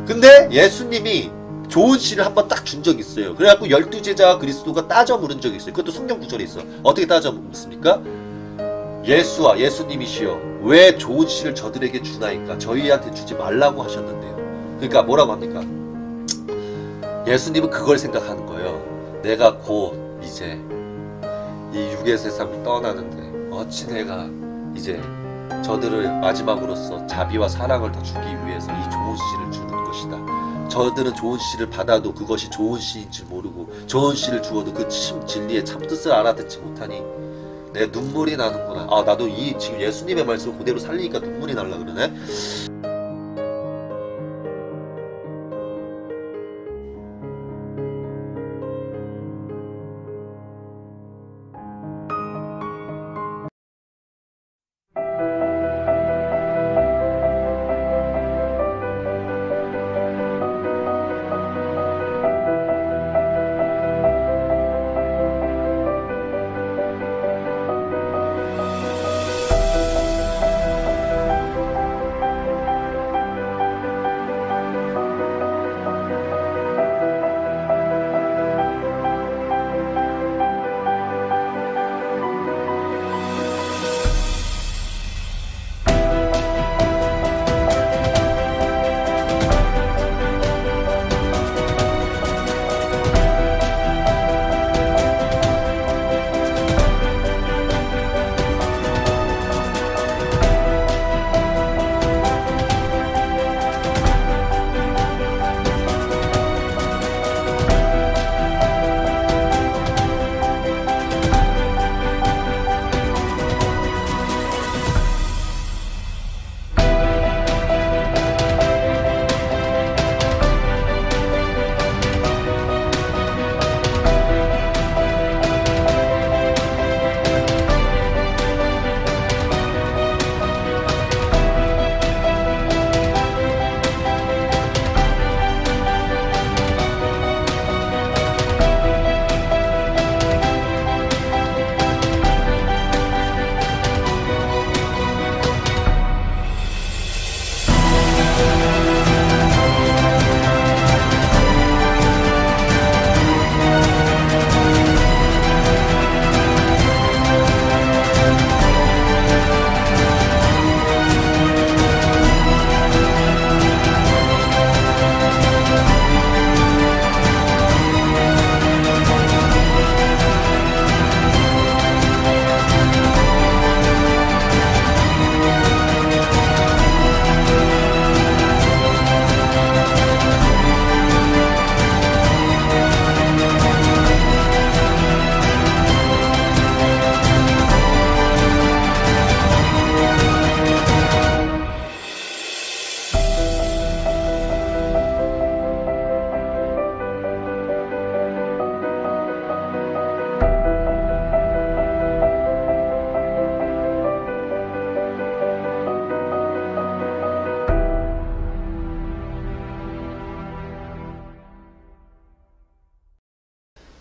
근데 예수님이 좋은 씨를 한번 딱 준 적이 있어요. 그래갖고 12제자와 그리스도가 따져 물은 적이 있어요. 그것도 성경 구절에 있어. 어떻게 따져 묻습니까? 예수와 예수님이시여 왜 좋은 씨를 저들에게 주나이까? 저희한테 주지 말라고 하셨는데요. 그러니까 뭐라고 합니까? 예수님은 그걸 생각하는 거예요. 내가 곧 이제 이 육의 세상을 떠나는데 어찌 내가 이제 저들을 마지막으로서 자비와 사랑을 더 주기 위해서 이 좋은 씨를 주는 것이다. 저들은 좋은 씨를 받아도 그것이 좋은 씨인 줄 모르고 좋은 씨를 주어도 그 진리의 참뜻을 알아듣지 못하니 내 눈물이 나는구나. 아, 나도 이 지금 예수님의 말씀을 그대로 살리니까 눈물이 날라 그러네.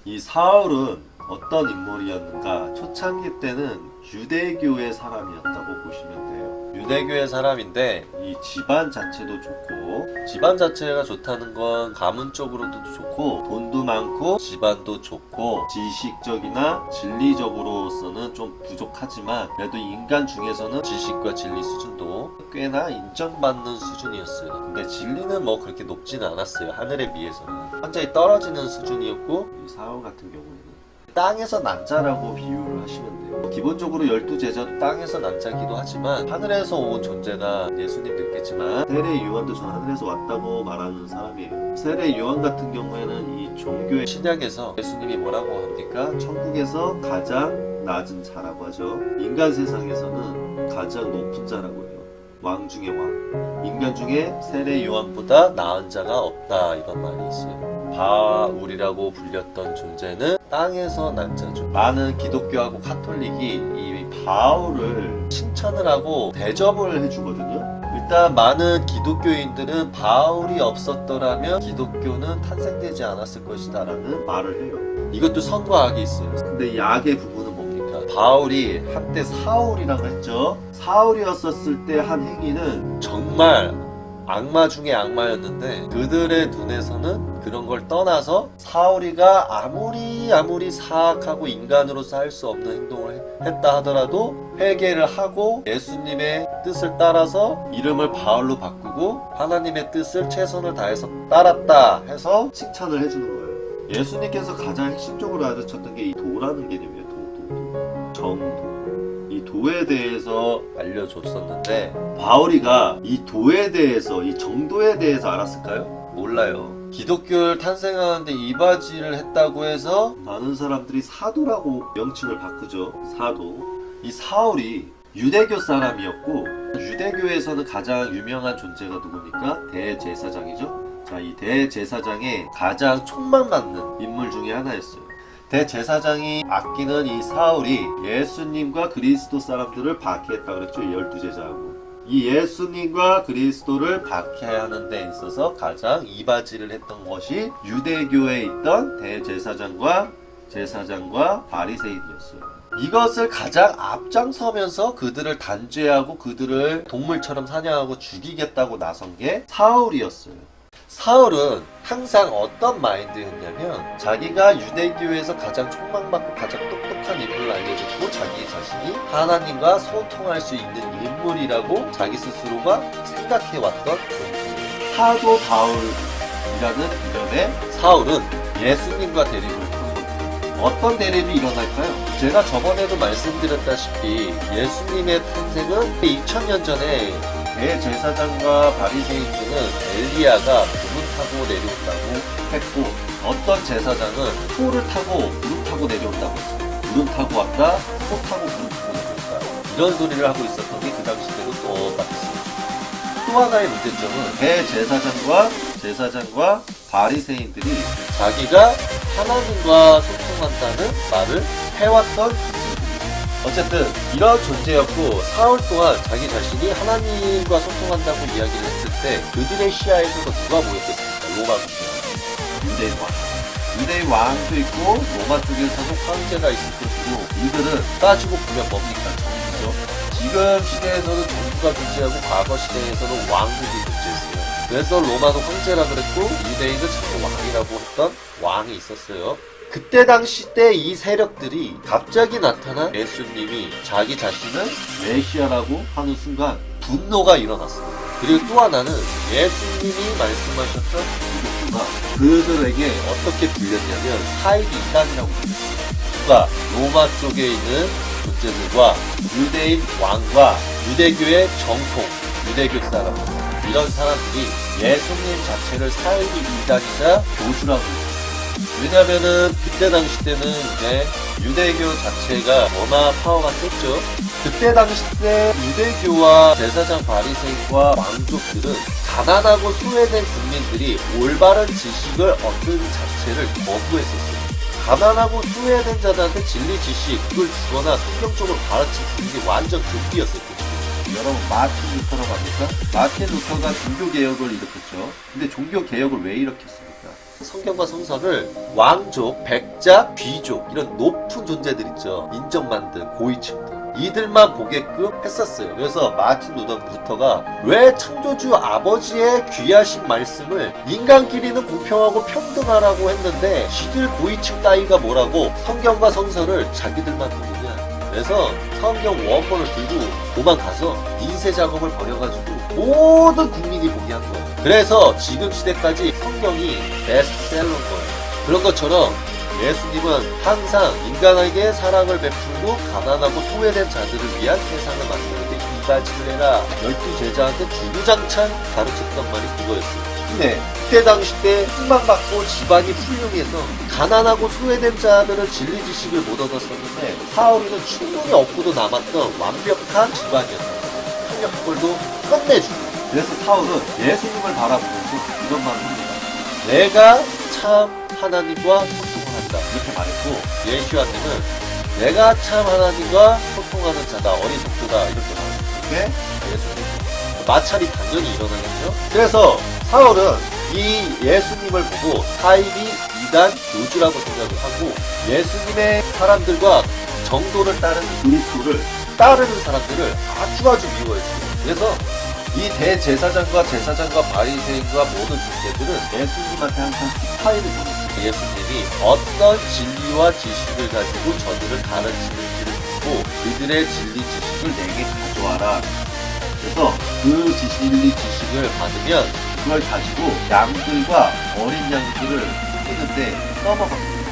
이 사울은 어떤 인물이었는가? 초창기 때는 유대교의 사람이었다고 보시면 돼요. 유대교의 사람인데 이 집안 자체도 좋고, 집안 자체가 좋다는 건 가문 쪽으로도 좋고 돈도 많고 집안도 좋고 지식적이나 진리적으로서는 좀 부족하지만 그래도 인간 중에서는 지식과 진리 수준도 꽤나 인정받는 수준이었어요. 근데 진리는 뭐 그렇게 높지는 않았어요. 하늘에 비해서는 완전히 떨어지는 수준이었고, 이 사울 같은 경우에는 땅에서 난 자라고 비유를 하시면 돼요. 기본적으로 12제자도 땅에서 난 자기도 하지만 하늘에서 온 존재가 예수님도 있겠지만 세례 요한도 전 하늘에서 왔다고 말하는 사람이에요. 세례 요한 같은 경우에는 이 종교의 신약에서 예수님이 뭐라고 합니까? 천국에서 가장 낮은 자라고 하죠. 인간 세상에서는 가장 높은 자라고 해요. 왕 중에 왕. 인간 중에 세례 요한보다 나은 자가 없다, 이런 말이 있어요. 바울이라고 불렸던 존재는 땅에서 난 자죠. 많은 기독교하고 카톨릭이 이 바울을 칭찬을 하고 대접을 해주거든요. 일단 많은 기독교인들은 바울이 없었더라면 기독교는 탄생되지 않았을 것이다 라는 말을 해요. 이것도 선과 악이 있어요. 근데 이 악의 부분은 뭡니까? 바울이 한때 사울이라고 했죠. 사울이었었을 때 한 행위는 정말 악마 중에 악마였는데 그들의 눈에서는 그런 걸 떠나서 사울이가 아무리 사악하고 인간으로서 할 수 없는 행동을 했다 하더라도 회개를 하고 예수님의 뜻을 따라서 이름을 바울로 바꾸고 하나님의 뜻을 최선을 다해서 따랐다 해서 칭찬을 해주는 거예요. 예수님께서 가장 핵심적으로 알려줬던 게 이 도라는 개념이에요. 정도. 이 도에 대해서 알려줬었는데 바울이가 이 도에 대해서, 이 정도에 대해서 알았을까요? 몰라요. 기독교를 탄생하는데 이바지를 했다고 해서 많은 사람들이 사도라고 명칭을 바꾸죠. 사도. 이 사울이 유대교 사람이었고 유대교에서는 가장 유명한 존재가 누굽니까? 대제사장이죠. 자, 이 대제사장의 가장 촉망받는 인물 중에 하나였어요. 대제사장이 아끼는 이 사울이 예수님과 그리스도 사람들을 박해했다 그랬죠. 12제자하고. 이 예수님과 그리스도를 박해하는 데 있어서 가장 이바지를 했던 것이 유대교에 있던 대제사장과 제사장과 바리새인이었어요. 이것을 가장 앞장서면서 그들을 단죄하고 그들을 동물처럼 사냥하고 죽이겠다고 나선 게 사울이었어요. 사울은 항상 어떤 마인드였냐면 자기가 유대교에서 가장 촉망받고 가장 똑똑한 인물을 알려줬고 자기 자신이 하나님과 소통할 수 있는 인물이라고 자기 스스로가 생각해왔던 존재예요. 사도 바울이라는 이름의 사울은 예수님과 대립을 한 겁니다. 어떤 대립이 일어날까요? 제가 저번에도 말씀드렸다시피 예수님의 탄생은 2000년 전에 대제사장과 바리새인들은 엘리야가 구름 타고 내려온다고 했고 어떤 제사장은 소를 타고 구름 타고 내려온다고 했어요. 구름 타고 왔다, 소 타고 구름 타고 내려온다. 이런 소리를 하고 있었던 게 그 당시 때도 똑같았어요. 또 하나의 문제점은 대제사장과 제사장과 바리새인들이 자기가 하나님과 소통한다는 말을 해왔던 어쨌든 이런 존재였고 사울 또한 자기 자신이 하나님과 소통한다고 이야기를 했을 때 그들의 시야에서도 누가 보였겠습니까? 로마 군대, 유대인 왕도 있고 로마 쪽에서도 황제가 있을 것이고 이들은 따지고 보면 뭡니까? 정부죠. 지금 시대에서는 정부가 존재하고 과거 시대에서는 왕국이 존재했어요. 그래서 로마도 황제라 그랬고 유대인은 참 왕이라고 했던 왕이 있었어요. 그때 당시 때 이 세력들이 갑자기 나타난 예수님이 자기 자신을 메시아라고 하는 순간 분노가 일어났습니다. 그리고 또 하나는 예수님이 말씀하셨던 기독교가 그들에게 어떻게 들렸냐면 사이비 이단이라고 들렸어요. 누가 로마 쪽에 있는 존재들과 유대인 왕과 유대교의 정통, 유대교 사람 이런 사람들이 예수님 자체를 사이비 이단이자 교주라고 했어요. 왜냐면은 그때 당시 때는 이제 유대교 자체가 워낙 파워가 셌죠. 그때 당시 때 유대교와 제사장 바리새인과 왕족들은 가난하고 소외된 국민들이 올바른 지식을 얻는 자체를 거부했었어요. 가난하고 소외된 자들한테 진리 지식 그걸 주거나 성경적으로 가르치는 게 완전 금기였었거든요. 여러분 마틴 루터라고 합니까? 마틴 루터가 종교개혁을 일으켰죠. 근데 종교개혁을 왜 일으켰습니까? 성경과 성서를 왕족, 백작, 귀족 이런 높은 존재들 있죠. 인정받는 고위층들 이들만 보게끔 했었어요. 그래서 마틴 루터가 왜 창조주 아버지의 귀하신 말씀을 인간끼리는 공평하고 평등하라고 했는데 지들 고위층 따위가 뭐라고 성경과 성서를 자기들만 보느냐. 그래서 성경 원본을 들고 도망가서 인쇄 작업을 벌여가지고 모든 국민이 보게 한 거예요. 그래서 지금 시대까지 성경이 베스트셀러인 거예요. 그런 것처럼 예수님은 항상 인간에게 사랑을 베풀고 가난하고 소외된 자들을 위한 세상을 만드는데 이바지를 해라. 12제자한테 주구장창 가르쳤던 말이 그거였어요. 근데 그때 당시 때 흑망받고 집안이 훌륭해서 가난하고 소외된 자들은 진리 지식을 못 얻었었는데 사울이는 충분히 없고도 남았던 완벽한 집안이었어요. 학력벌도 끝내주고. 그래서 사울은 예수님을 바라보면서 이런 말을 합니다. 내가 참 하나님과 소통을 한다. 이렇게 말했고 예수한테는 내가 참 하나님과 소통하는 자다. 어리석도다. 이렇게 말했고 이게 예수님 마찰이 당연히 일어나겠죠. 그래서 사울은 이 예수님을 보고 사이비 이단 교주라고 생각을 하고 예수님의 사람들과 정도를 따르는 그리스도를 따르는 사람들을 아주 미워했어요. 그래서 이 대제사장과 제사장과 바리새인과 모든 존재들은 예수님한테 항상 스파이를 보냈어요. 예수님이 어떤 진리와 지식을 가지고 저들을 가르치는지를 듣고 그들의 진리 지식을 내게 가져와라. 그래서 그 진리 지식을 받으면 그걸 가지고 양들과 어린 양들을 끄는데 써먹었습니다.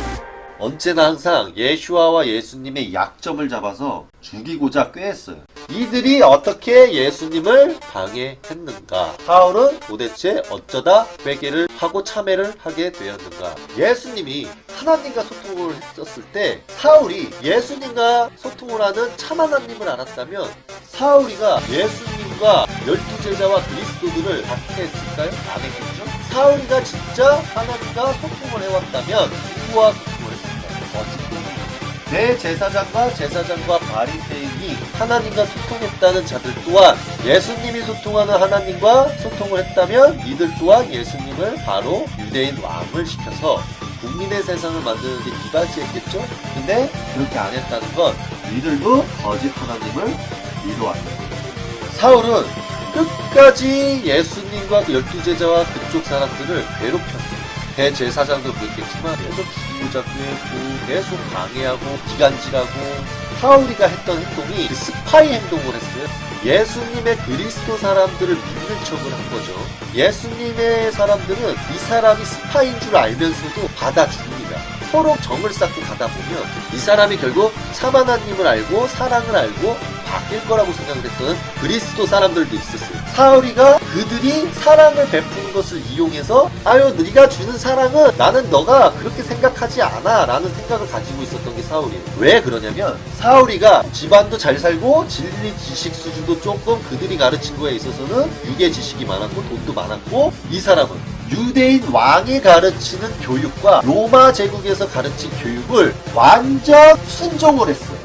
언제나 항상 예슈아와 예수님의 약점을 잡아서 죽이고자 꾀했어요. 이들이 어떻게 예수님을 방해했는가? 사울은 도대체 어쩌다 회개를 하고 참회를 하게 되었는가? 예수님이 하나님과 소통을 했었을 때 사울이 예수님과 소통을 하는 참 하나님을 알았다면 사울이가 예수님과 12제자와 그리스도들을 박해했을까요? 안 했겠죠? 사울이가 진짜 하나님과 소통을 해왔다면 누구와 소통을 했을까요? 대제사장과 제사장과 바리새인이 하나님과 소통했다는 자들 또한 예수님이 소통하는 하나님과 소통을 했다면 이들 또한 예수님을 바로 유대인 왕을 시켜서 국민의 세상을 만드는 데 이바지했겠죠? 근데 그렇게 안 했다는 건 이들도 거짓 하나님을 믿어왔던 거예요. 사울은 끝까지 예수님과 12제자와 그쪽 사람들을 괴롭혔어요. 대제사장도 그랬겠지만 계속 죽이고자 꾀했고 계속 방해하고 기간질하고 사울이가 했던 행동이 그 스파이 행동을 했어요. 예수님의 그리스도 사람들을 믿는 척을 한 거죠. 예수님의 사람들은 이 사람이 스파이인 줄 알면서도 받아줍니다. 서로 정을 쌓고 가다 보면 이 사람이 결국 참 하나님을 알고 사랑을 알고 바뀔 거라고 생각했던 그리스도 사람들도 있었어요. 사울이가 그들이 사랑을 베푸는 것을 이용해서 아유 네가 주는 사랑은 나는 너가 그렇게 생각하지 않아 라는 생각을 가지고 있었던 게 사울이에요. 왜 그러냐면 사울이가 집안도 잘 살고 진리 지식 수준도 조금 그들이 가르친 거에 있어서는 유계 지식이 많았고 돈도 많았고 이 사람은 유대인 왕이 가르치는 교육과 로마 제국에서 가르친 교육을 완전 순종을 했어요.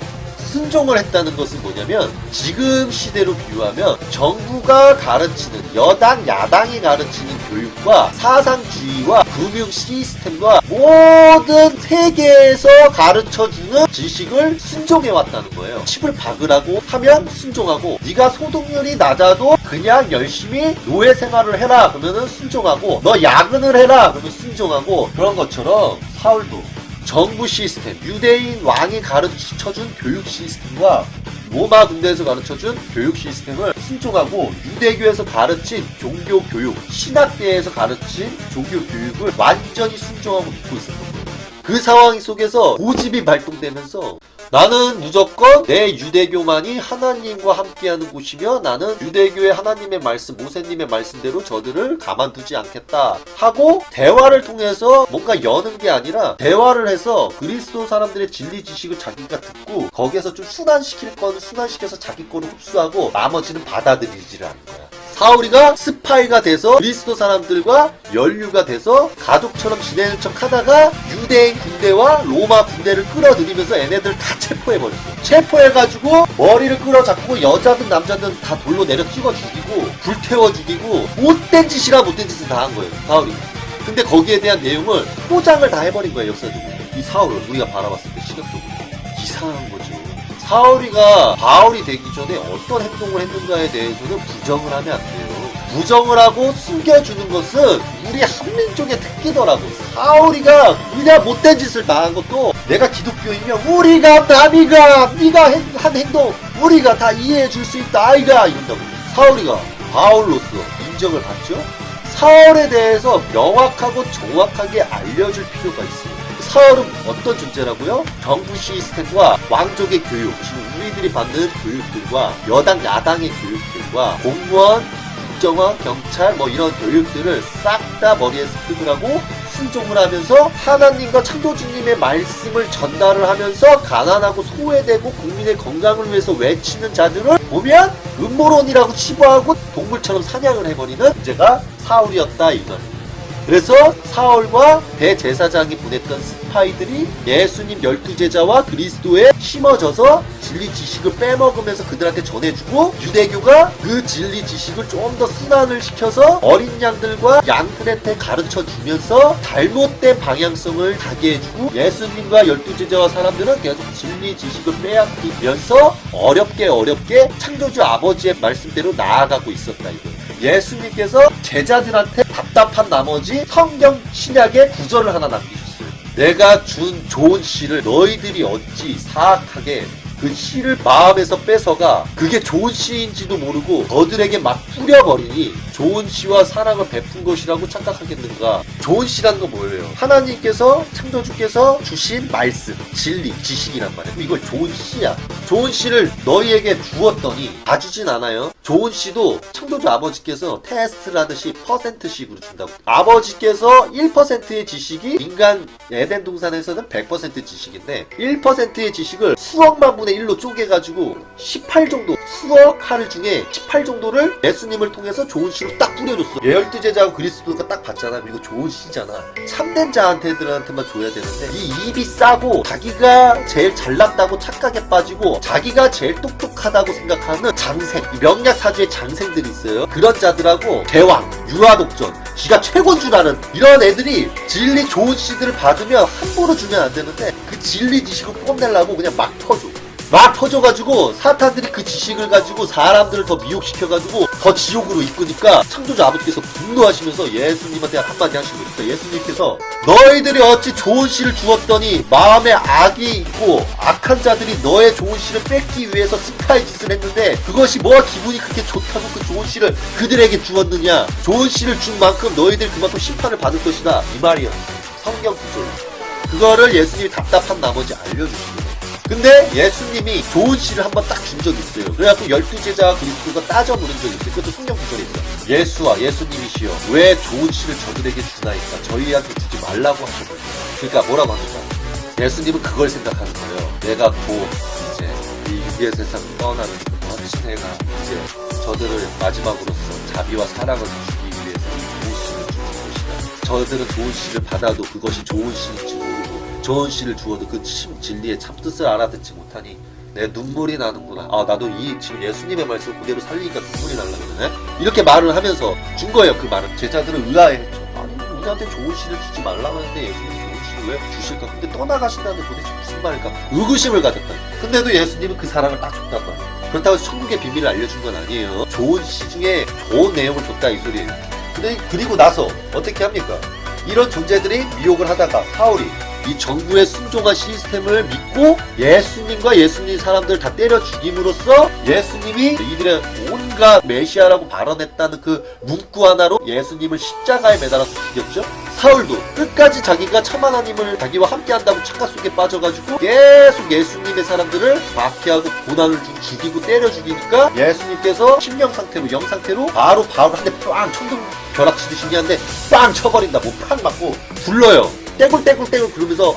순종을 했다는 것은 뭐냐면 지금 시대로 비유하면 정부가 가르치는 여당 야당이 가르치는 교육과 사상주의와 금융 시스템과 모든 세계에서 가르쳐주는 지식을 순종해왔다는 거예요. 칩을 박으라고 하면 순종하고 네가 소득률이 낮아도 그냥 열심히 노예 생활을 해라 그러면 순종하고 너 야근을 해라 그러면 순종하고 그런 것처럼 사울도 정부 시스템, 유대인 왕이 가르쳐준 교육 시스템과 로마 군대에서 가르쳐준 교육 시스템을 순종하고 유대교에서 가르친 종교 교육, 신학계에서 가르친 종교 교육을 완전히 순종하고 믿고 있었던 거예요. 그 상황 속에서 고집이 발동되면서 나는 무조건 내 유대교만이 하나님과 함께하는 곳이며 나는 유대교의 하나님의 말씀, 모세님의 말씀대로 저들을 가만두지 않겠다 하고 대화를 통해서 뭔가 여는 게 아니라 대화를 해서 그리스도 사람들의 진리 지식을 자기가 듣고 거기에서 좀 순환시킬 건 순환시켜서 자기 거를 흡수하고 나머지는 받아들이지를 않는 거야. 사울이가 스파이가 돼서 그리스도 사람들과 연류가 돼서 가족처럼 지내는 척 하다가 유대인 군대와 로마 군대를 끌어들이면서 얘네들 다 체포해버렸어요. 체포해가지고 머리를 끌어잡고 여자든 남자든 다 돌로 내려 찍어 죽이고 불태워 죽이고 못된 짓이라 못된 짓을 다 한 거예요. 사울이. 근데 거기에 대한 내용을 포장을 다 해버린 거예요. 역사적으로. 이 사울을 우리가 바라봤을 때 시각적으로 이상한 거죠. 사울이가 바울이 되기 전에 어떤 행동을 했는가에 대해서는 부정을 하면 안 돼요. 부정을 하고 숨겨주는 것은 우리 한민족의 특기더라고. 사울이가 그냥 못된 짓을 다 한 것도 내가 기독교이면 우리가 남이가 네가 한 행동 우리가 다 이해해 줄 수 있다 아이가 이런다고. 사울이가 바울로서 인정을 받죠. 사울에 대해서 명확하고 정확하게 알려줄 필요가 있어요. 사울은 어떤 존재라고요? 정부 시스템과 왕족의 교육, 지금 우리들이 받는 교육들과 여당 야당의 교육들과 공무원, 국정원, 경찰 뭐 이런 교육들을 싹 다 머리에 습득을 하고 순종을 하면서 하나님과 창조주님의 말씀을 전달을 하면서 가난하고 소외되고 국민의 건강을 위해서 외치는 자들을 보면 음모론이라고 치부하고 동물처럼 사냥을 해버리는 문제가 사울이었다 이 말이에요. 그래서 사울과 대제사장이 보냈던 스파이들이 예수님 12제자와 그리스도에 심어져서 진리 지식을 빼먹으면서 그들한테 전해주고, 유대교가 그 진리 지식을 좀 더 순환을 시켜서 어린 양들과 양들한테 가르쳐주면서 잘못된 방향성을 가게 해주고, 예수님과 12제자와 사람들은 계속 진리 지식을 빼앗기면서 어렵게 창조주 아버지의 말씀대로 나아가고 있었다 이거예요. 예수님께서 제자들한테 답답한 나머지 성경 신약의 구절을 하나 남기셨어요. 내가 준 좋은 씨를 너희들이 어찌 사악하게 그 씨를 마음에서 뺏어가 그게 좋은 씨인지도 모르고 저들에게 막 뿌려버리니 좋은 씨와 사랑을 베푼 것이라고 착각하겠는가. 좋은 씨라는 건 뭐예요? 하나님께서, 창조주께서 주신 말씀, 진리, 지식이란 말이에요. 이걸 좋은 씨야. 좋은 씨를 너희에게 주었더니 다 주진 않아요. 좋은 씨도 창조주 아버지께서 테스트를 하듯이 퍼센트씩으로 준다고. 아버지께서 1%의 지식이 인간 에덴 동산에서는 100% 지식인데 1%의 지식을 수억만 분의 1로 쪼개가지고 18 정도, 수억 하루 중에 18 정도를 예수님을 통해서 좋은 씨로 딱 뿌려줬어. 12제자하고 그리스도가 딱 봤잖아. 이거 좋은 씨잖아. 참된 자한테들한테만 줘야 되는데 이 입이 싸고 자기가 제일 잘났다고 착각에 빠지고 자기가 제일 똑똑하다고 생각하는 장생, 명약사주의 장생들이 있어요. 그런 자들하고 대왕, 유아독전, 지가 최고인 줄 아는 이런 애들이 진리 좋은 씨들을 받으면 함부로 주면 안 되는데 그 진리 지식을 뽐내려고 그냥 막 터줘. 막 터져가지고 사탄들이 그 지식을 가지고 사람들을 더 미혹시켜가지고 더 지옥으로 이끄니까 창조주 아버지께서 분노하시면서 예수님한테 한마디 하시고 있어요. 예수님께서 너희들이 어찌 좋은 씨를 주었더니 마음에 악이 있고 악한 자들이 너의 좋은 씨를 뺏기 위해서 스파이 짓을 했는데 그것이 뭐가 기분이 그렇게 좋다고 그 좋은 씨를 그들에게 주었느냐. 좋은 씨를 준 만큼 너희들 그만큼 심판을 받을 것이다 이 말이었어요. 성경 구절. 그거를 예수님이 답답한 나머지 알려주신 거예요. 근데 예수님이 좋은 씨를 한번 딱 준 적이 있어요. 그래갖고 12제자와 그리스도가 따져 물은 적이 있어요. 그것도 성경 구절에 있어요. 예수와 예수님이시여 왜 좋은 씨를 저들에게 주나이까 저희한테 주지 말라고 하셨거든요. 그러니까 뭐라고 합니까? 예수님은 그걸 생각하는 거예요. 내가 곧 이제 이 유괴 세상을 떠나는 그 시대가 이제 저들을 마지막으로서 자비와 사랑을 주기 위해서 좋은 씨를 주는 것이다. 저들은 좋은 씨를 받아도 그것이 좋은 씨인지 모르고 좋은 씨를 주어도 그 진리의 참뜻을 알아듣지 못하니 내 눈물이 나는구나. 아 나도 이 지금 예수님의 말씀을 그대로 살리니까 눈물이 날라 그러네. 이렇게 말을 하면서 준 거예요. 그 말은 제자들은 의아해했죠. 아니 우리한테 좋은 씨를 주지 말라고 했는데 예수님이 좋은 씨를 왜 주실까? 근데 떠나가신다는데 도대체 무슨 말일까? 의구심을 가졌다. 근데도 예수님은 그 사랑을 딱 줬단 말이에요. 그렇다고 해서 천국의 비밀을 알려준 건 아니에요. 좋은 씨 중에 좋은 내용을 줬다 이 소리예요. 근데 그리고 나서 어떻게 합니까? 이런 존재들이 미혹을 하다가 사울이 이 정부의 순종한 시스템을 믿고 예수님과 예수님 사람들을 다 때려 죽임으로써 예수님이 이들의 온갖 메시아라고 발언했다는 그 문구 하나로 예수님을 십자가에 매달아서 죽였죠. 사울도 끝까지 자기가 참 하나님을 자기와 함께한다고 착각 속에 빠져가지고 계속 예수님의 사람들을 박해하고 고난을 주고 죽이고 때려 죽이니까 예수님께서 심령 상태로 영 상태로 바로 한 대 빵 천둥 벼락치듯이 한데 빵 쳐버린다. 뭐 팍 맞고 불러요. 떼굴떼굴떼굴 그러면서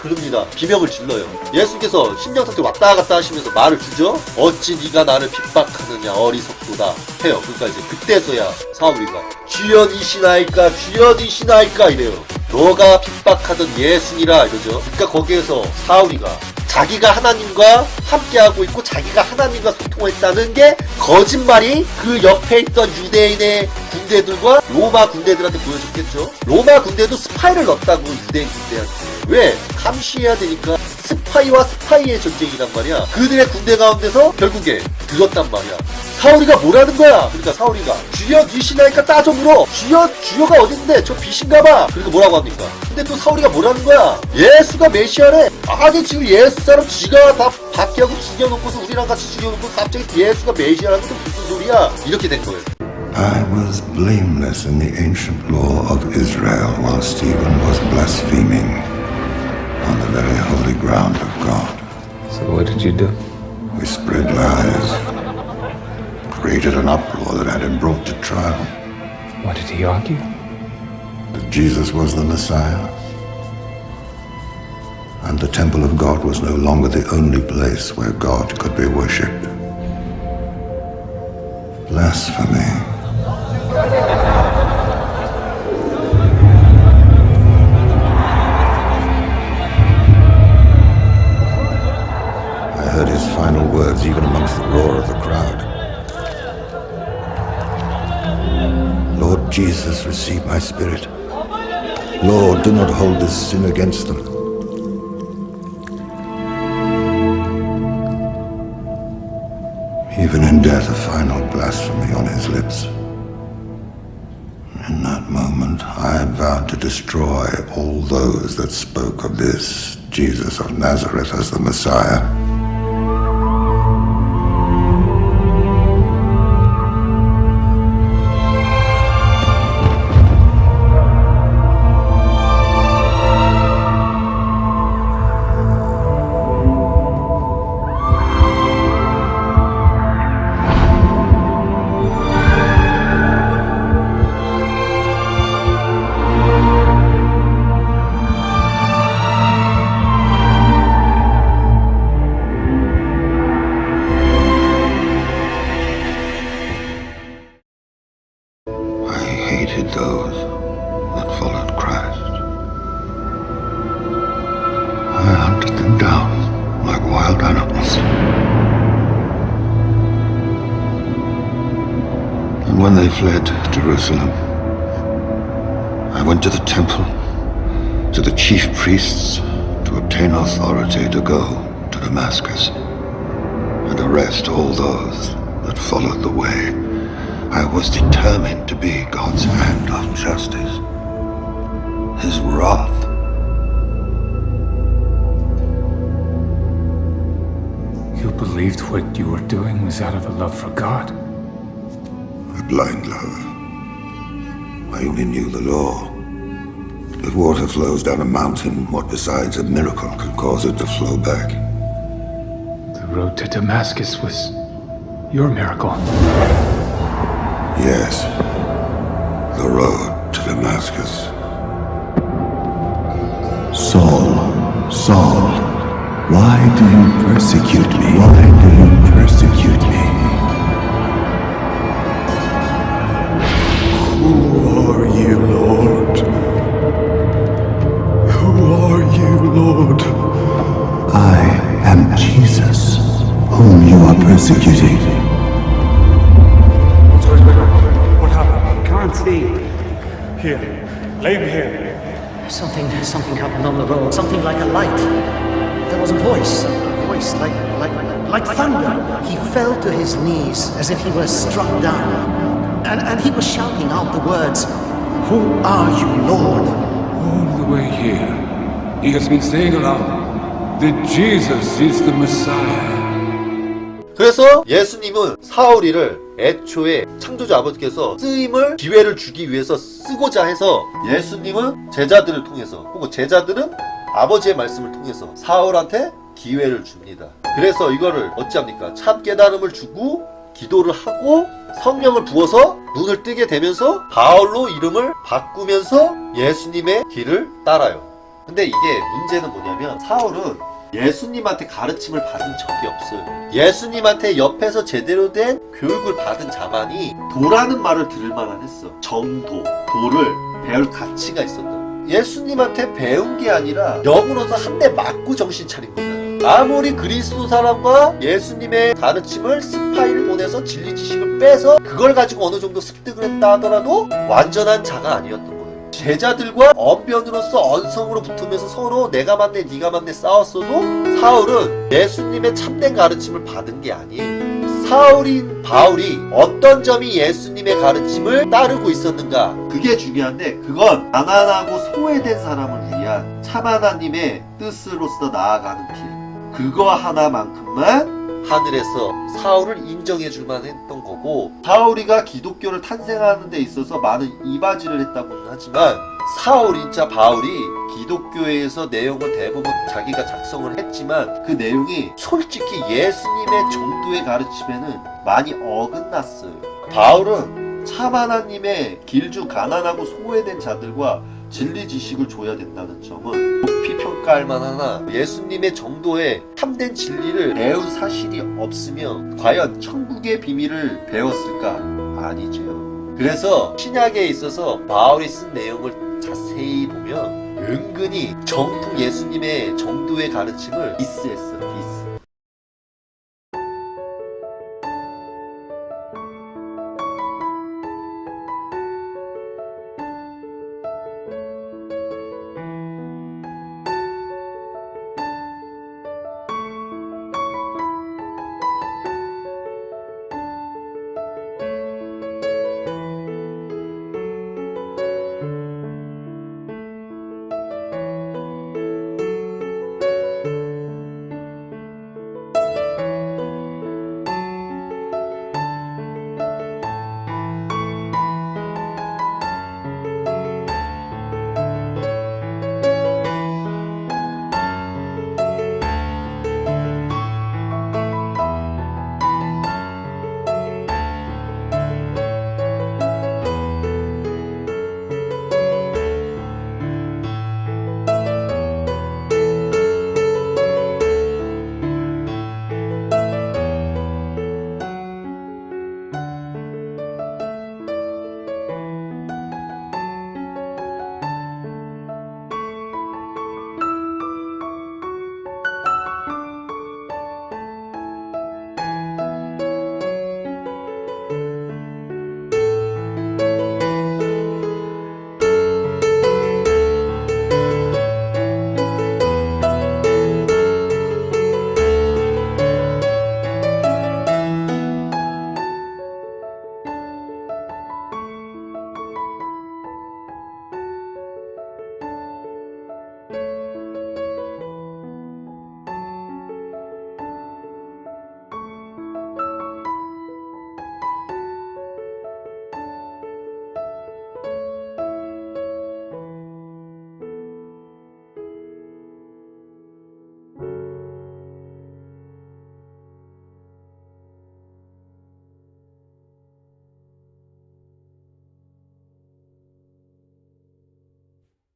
그럽니다. 비명을 질러요. 예수님께서 심령 상태 왔다 갔다 하시면서 말을 주죠. 어찌 네가 나를 핍박하느냐 어리석도다 해요. 그러니까 이제 그때서야 사울이가 주여이시나이까 주여이시나이까 이래요. 너가 핍박하던 예수니라 이러죠. 그러니까 거기에서 사울이가 자기가 하나님과 함께하고 있고 자기가 하나님과 소통했다는 게 거짓말이 그 옆에 있던 유대인의 군대들과 로마 군대들한테 보여줬겠죠. 로마 군대도 스파이를 넣었다고 유대인 군대한테. 왜? 감시해야 되니까. 스파이와 스파이의 전쟁이란 말이야. 그들의 군대 가운데서 결국에 들었단 말이야. 사울이가 뭐라는 거야? 그러니까 사울이가 주여 니시나이까 따져 물어. 주여가 어딘데? 저 빛인가봐. 그러니까 뭐라고 합니까? 근데 또 사울이가 뭐라는 거야? 예수가 메시아래. 아니 지금 예수 사람 지가 다 박해하고 죽여놓고서 우리랑 같이 죽여놓고 갑자기 예수가 메시아라는 게 무슨 소리야? 이렇게 된 거예요. I was blameless in the ancient law of Israel while Stephen was blaspheming on the very holy ground of God. So what did you do? We spread lies, created an uproar that had him brought to trial. What did he argue? That Jesus was the Messiah, and the temple of God was no longer the only place where God could be worshipped. Blasphemy. hearts receive my spirit. Lord, do not hold this sin against them. Even in death, a final blasphemy on his lips. In that moment, I had vowed to destroy all those that spoke of this Jesus of Nazareth as the Messiah. Hated those that followed Christ. I hunted them down like wild animals. And when they fled Jerusalem, I went to the temple, to the chief priests, to obtain authority to go to Damascus and arrest all those that followed the way. I was determined to be God's hand of justice, His wrath. You believed what you were doing was out of a love for God. A blind love. I only knew the law. If water flows down a mountain, what besides a miracle could cause it to flow back? The road to Damascus was your miracle. Yes, the road to Damascus. Saul, Saul, why do you persecute me? Why do you persecute me? Who are you, Lord? Who are you, Lord? I am Jesus, whom you are persecuting. What happened? Can't see. Here. Lay him here. Something happened on the road. Something like a light. There was a voice like thunder. He fell to his knees as if he were struck down. And he was shouting out the words, "Who are you, Lord?" All the way here, he has been saying aloud that Jesus is the Messiah. 그래서 예수님은 사울이를 애초에 창조주 아버지께서 쓰임을 기회를 주기 위해서 쓰고자 해서 예수님은 제자들을 통해서 혹은 제자들은 아버지의 말씀을 통해서 사울한테 기회를 줍니다. 그래서 이거를 어찌합니까? 참 깨달음을 주고 기도를 하고 성령을 부어서 눈을 뜨게 되면서 바울로 이름을 바꾸면서 예수님의 길을 따라요. 근데 이게 문제는 뭐냐면 사울은 예수님한테 가르침을 받은 적이 없어요. 예수님한테 옆에서 제대로 된 교육을 받은 자만이 도라는 말을 들을 만한 했어. 정도, 도를 배울 가치가 있었다. 예수님한테 배운 게 아니라 역으로서 한 대 맞고 정신 차린 거잖아. 아무리 그리스도 사람과 예수님의 가르침을 스파이를 보내서 진리 지식을 빼서 그걸 가지고 어느 정도 습득을 했다 하더라도 완전한 자가 아니었던 거예요. 제자들과 언변으로서 언성으로 붙으면서 서로 내가 맞네 네가 맞네 싸웠어도 사울은 예수님의 참된 가르침을 받은 게 아니에요. 사울인 바울이 어떤 점이 예수님의 가르침을 따르고 있었는가, 그게 중요한데 그건 가난하고 소외된 사람을 위한 참 하나님의 뜻으로서 나아가는 길, 그거 하나만큼만 하늘에서 사울을 인정해 줄만 했던 거고, 사울이가 기독교를 탄생하는 데 있어서 많은 이바지를 했다고는 하지만 사울인자 바울이 기독교에서 내용을 대부분 자기가 작성을 했지만 그 내용이 솔직히 예수님의 정도의 가르침에는 많이 어긋났어요. 바울은 참 하나님의 길주 가난하고 소외된 자들과 진리 지식을 줘야 된다는 점은 높이 평가할 만하나 예수님의 정도의 참된 진리를 배운 사실이 없으면 과연 천국의 비밀을 배웠을까? 아니죠. 그래서 신약에 있어서 바울이 쓴 내용을 자세히 보면 은근히 정통 예수님의 정도의 가르침을 디스했어.